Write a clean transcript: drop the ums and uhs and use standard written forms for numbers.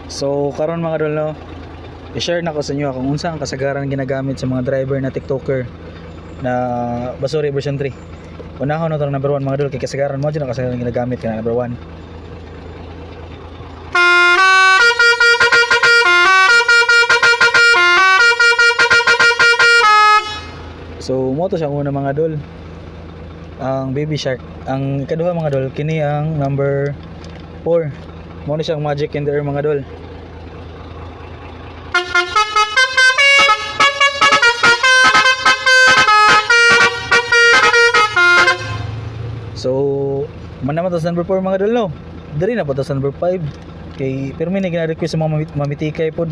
So karon mga idol no, i-share na ko sa inyo kung unsa ang kasagaran ginagamit sa mga driver na TikToker na Basuri version 3. Unahon na to number 1 mga idol, kay kasagaran mo dyan ang kasagaran ginagamit ka na number 1. So mo to siya una mga idol, ang Baby Shark. Ang ikaduha mga idol, kini ang number 4. Mo ni siyang Magic in the Air mga idol. So man naman to sa number 4 mga idol no. Diri na pa to sa number 5. Kay pero may gina-request sa mga mamitikay pod.